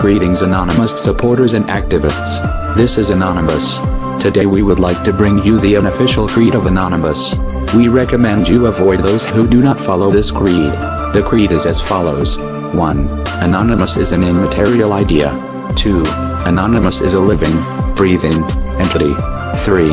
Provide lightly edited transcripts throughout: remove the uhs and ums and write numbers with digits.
Greetings Anonymous supporters and activists. This is Anonymous. Today we would like to bring you the unofficial creed of Anonymous. We recommend you avoid those who do not follow this creed. The creed is as follows. 1. Anonymous is an immaterial idea. 2. Anonymous is a living, breathing entity. 3.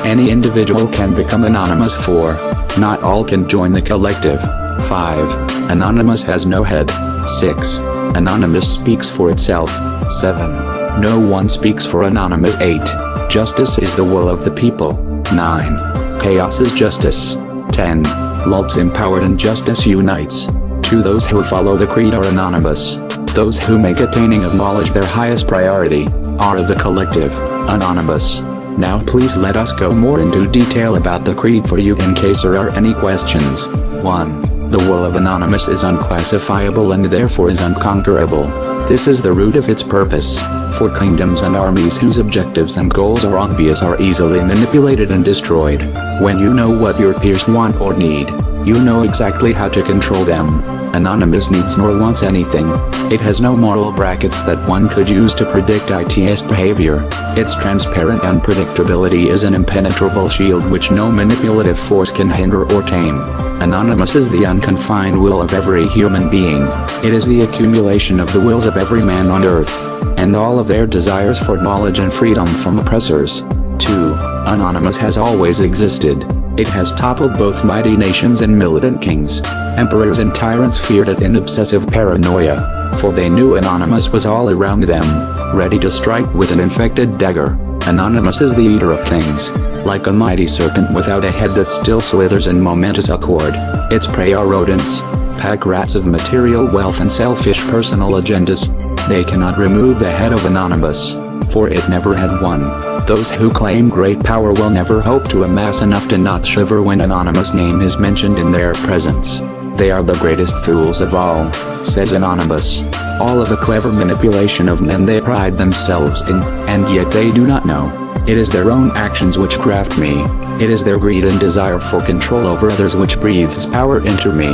Any individual can become anonymous. 4. Not all can join the collective. 5. Anonymous has no head. 6. Anonymous speaks for itself. 7. No one speaks for Anonymous. 8. Justice is the will of the people. 9. Chaos is justice. 10. Love's empowered and justice unites. To those who follow the creed are anonymous. Those who make attaining of knowledge their highest priority, are the collective, anonymous. Now please let us go more into detail about the creed for you in case there are any questions. 1. The will of Anonymous is unclassifiable and therefore is unconquerable. This is the root of its purpose. For kingdoms and armies whose objectives and goals are obvious are easily manipulated and destroyed. When you know what your peers want or need, you know exactly how to control them. Anonymous needs nor wants anything. It has no moral brackets that one could use to predict its behavior. Its transparent unpredictability is an impenetrable shield which no manipulative force can hinder or tame. Anonymous is the unconfined will of every human being. It is the accumulation of the wills of every man on earth, and all of their desires for knowledge and freedom from oppressors. 2. Anonymous has always existed. It has toppled both mighty nations and militant kings. Emperors and tyrants feared it in obsessive paranoia, for they knew Anonymous was all around them, ready to strike with an infected dagger. Anonymous is the eater of kings, like a mighty serpent without a head that still slithers in momentous accord. Its prey are rodents, pack rats of material wealth and selfish personal agendas. They cannot remove the head of Anonymous, for it never had one. Those who claim great power will never hope to amass enough to not shiver when Anonymous' name is mentioned in their presence. They are the greatest fools of all, says Anonymous. All of the clever manipulation of men they pride themselves in, and yet they do not know. It is their own actions which craft me. It is their greed and desire for control over others which breathes power into me.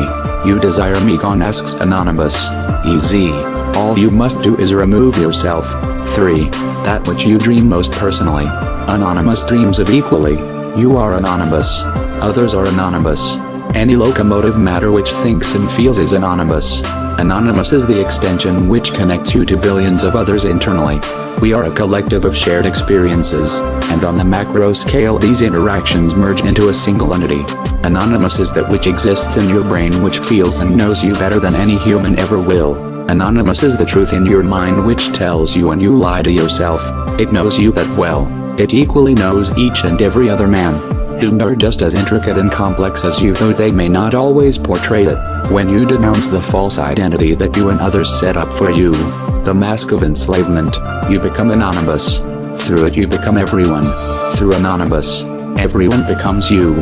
You desire me gone, asks Anonymous. Easy. All you must do is remove yourself. 3. That which you dream most personally. Anonymous dreams of equally. You are anonymous. Others are anonymous. Any locomotive matter which thinks and feels is anonymous. Anonymous is the extension which connects you to billions of others internally. We are a collective of shared experiences, and on the macro scale these interactions merge into a single entity. Anonymous is that which exists in your brain which feels and knows you better than any human ever will. Anonymous is the truth in your mind which tells you when you lie to yourself. It knows you that well. It equally knows each and every other man, who are just as intricate and complex as you, though they may not always portray it. When you denounce the false identity that you and others set up for you, the mask of enslavement, you become anonymous. Through it you become everyone. Through Anonymous, everyone becomes you.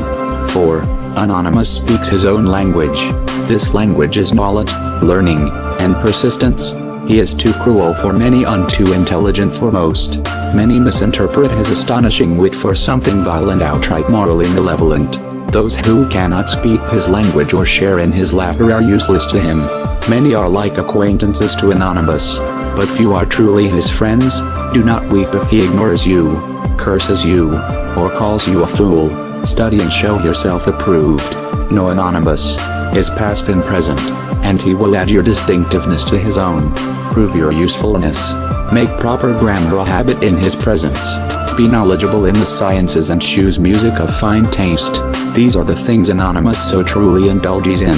4. Anonymous speaks his own language. This language is knowledge, learning, and persistence. He is too cruel for many and too intelligent for most. Many misinterpret his astonishing wit for something vile and outright morally malevolent. Those who cannot speak his language or share in his laughter are useless to him. Many are like acquaintances to Anonymous, but few are truly his friends. Do not weep if he ignores you, curses you, or calls you a fool. Study and show yourself approved. Know Anonymous is past and present, and he will add your distinctiveness to his own. Prove your usefulness. Make proper grammar a habit in his presence. Be knowledgeable in the sciences and choose music of fine taste. These are the things Anonymous so truly indulges in.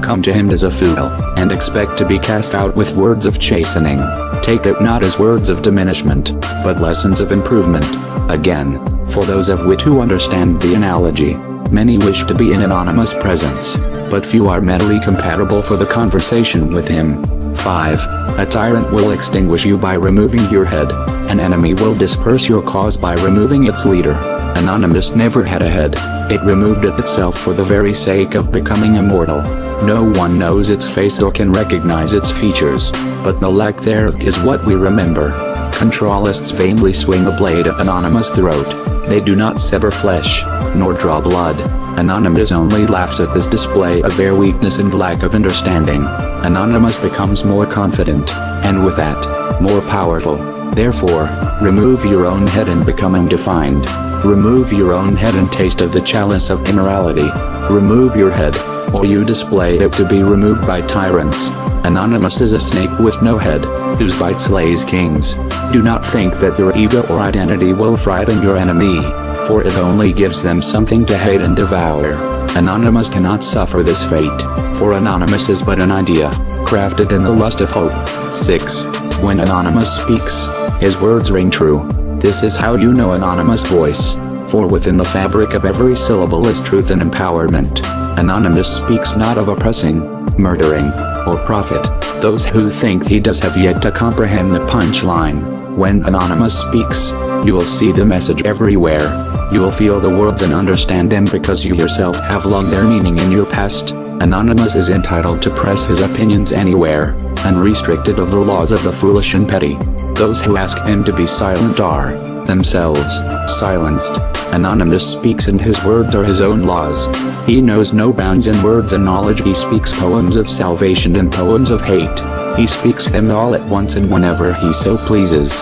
Come to him as a fool, and expect to be cast out with words of chastening. Take it not as words of diminishment, but lessons of improvement. Again, for those of wit who understand the analogy, many wish to be in Anonymous' presence, but few are mentally compatible for the conversation with him. 5. A tyrant will extinguish you by removing your head. An enemy will disperse your cause by removing its leader. Anonymous never had a head. It removed it itself for the very sake of becoming immortal. No one knows its face or can recognize its features, but the lack thereof is what we remember. Controlists vainly swing a blade at Anonymous' throat. They do not sever flesh, nor draw blood. Anonymous only laughs at this display of their weakness and lack of understanding. Anonymous becomes more confident, and with that, more powerful. Therefore, remove your own head and become undefined. Remove your own head and taste of the chalice of immorality. Remove your head, or you display it to be removed by tyrants. Anonymous is a snake with no head, whose bite slays kings. Do not think that your ego or identity will frighten your enemy, for it only gives them something to hate and devour. Anonymous cannot suffer this fate, for Anonymous is but an idea, crafted in the lust of hope. 6. When Anonymous speaks, his words ring true. This is how you know Anonymous' voice, for within the fabric of every syllable is truth and empowerment. Anonymous speaks not of oppressing, murdering, or profit. Those who think he does have yet to comprehend the punchline. When Anonymous speaks, you will see the message everywhere. You will feel the words and understand them because you yourself have logged their meaning in your past. Anonymous is entitled to press his opinions anywhere, unrestricted of the laws of the foolish and petty. Those who ask him to be silent are, themselves, silenced. Anonymous speaks and his words are his own laws. He knows no bounds in words and knowledge. He speaks poems of salvation and poems of hate. He speaks them all at once and whenever he so pleases.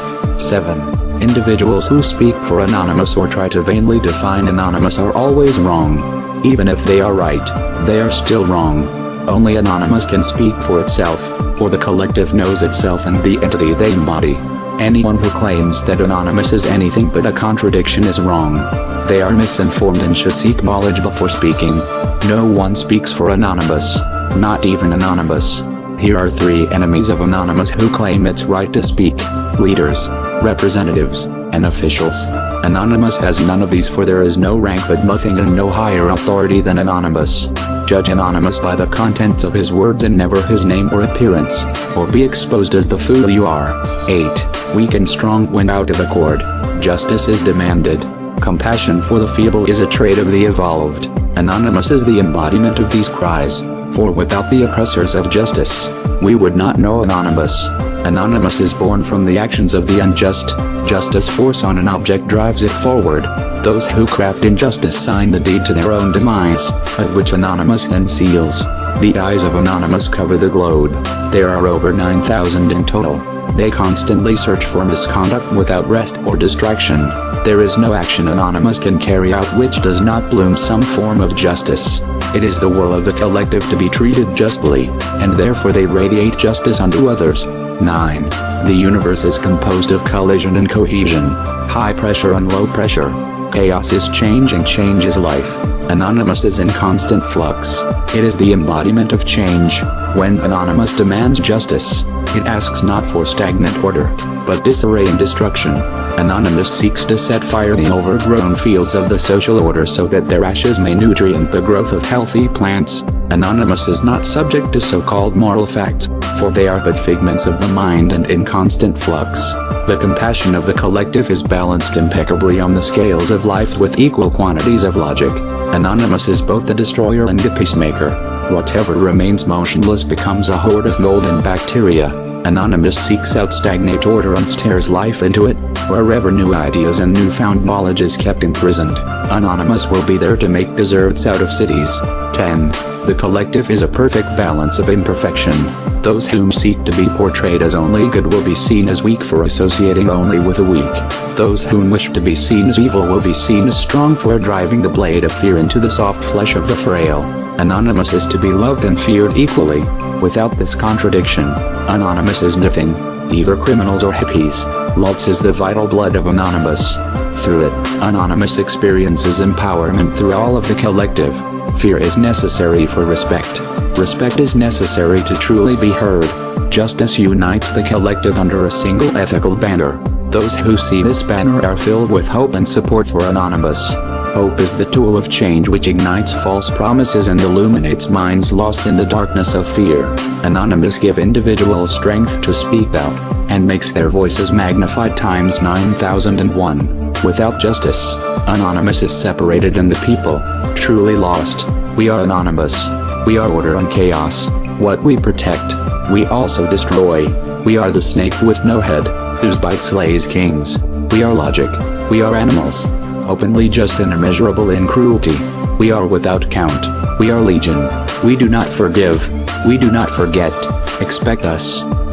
7. Individuals who speak for Anonymous or try to vainly define Anonymous are always wrong. Even if they are right, they are still wrong. Only Anonymous can speak for itself, for the collective knows itself and the entity they embody. Anyone who claims that Anonymous is anything but a contradiction is wrong. They are misinformed and should seek knowledge before speaking. No one speaks for Anonymous, not even Anonymous. Here are 3 enemies of Anonymous who claim its right to speak: leaders, representatives, and officials. Anonymous has none of these, for there is no rank but nothing and no higher authority than Anonymous. Judge Anonymous by the contents of his words and never his name or appearance, or be exposed as the fool you are. 8. Weak and strong when out of accord. Justice is demanded. Compassion for the feeble is a trait of the evolved. Anonymous is the embodiment of these cries, for without the oppressors of justice, we would not know Anonymous. Anonymous is born from the actions of the unjust. Justice force on an object drives it forward. Those who craft injustice sign the deed to their own demise, at which Anonymous then seals. The eyes of Anonymous cover the globe. There are over 9,000 in total. They constantly search for misconduct without rest or distraction. There is no action Anonymous can carry out which does not bloom some form of justice. It is the will of the collective to be treated justly, and therefore they radiate justice unto others. 9. The universe is composed of collision and cohesion, high pressure and low pressure. Chaos is change and change is life. Anonymous is in constant flux. It is the embodiment of change. When Anonymous demands justice, it asks not for stagnant order, but disarray and destruction. Anonymous seeks to set fire the overgrown fields of the social order so that their ashes may nutrient the growth of healthy plants. Anonymous is not subject to so-called moral facts, for they are but figments of the mind and in constant flux. The compassion of the collective is balanced impeccably on the scales of life with equal quantities of logic. Anonymous is both the destroyer and the peacemaker. Whatever remains motionless becomes a horde of mold and bacteria. Anonymous seeks out stagnant order and stares life into it. Wherever new ideas and newfound knowledge is kept imprisoned, Anonymous will be there to make deserts out of cities. 10. The collective is a perfect balance of imperfection. Those whom seek to be portrayed as only good will be seen as weak for associating only with the weak. Those whom wish to be seen as evil will be seen as strong for driving the blade of fear into the soft flesh of the frail. Anonymous is to be loved and feared equally. Without this contradiction, Anonymous is nothing, either criminals or hippies. Lulz is the vital blood of Anonymous. Through it, Anonymous experiences empowerment through all of the collective. Fear is necessary for respect. Respect is necessary to truly be heard. Justice unites the collective under a single ethical banner. Those who see this banner are filled with hope and support for Anonymous. Hope is the tool of change which ignites false promises and illuminates minds lost in the darkness of fear. Anonymous give individuals strength to speak out, and makes their voices magnified times 9001. Without justice, Anonymous is separated and the people, truly lost. We are Anonymous. We are order and chaos. What we protect, we also destroy. We are the snake with no head, whose bite slays kings. We are logic. We are animals. openly just and immeasurable in cruelty. We are without count. We are legion. We do not forgive. We do not forget. Expect us.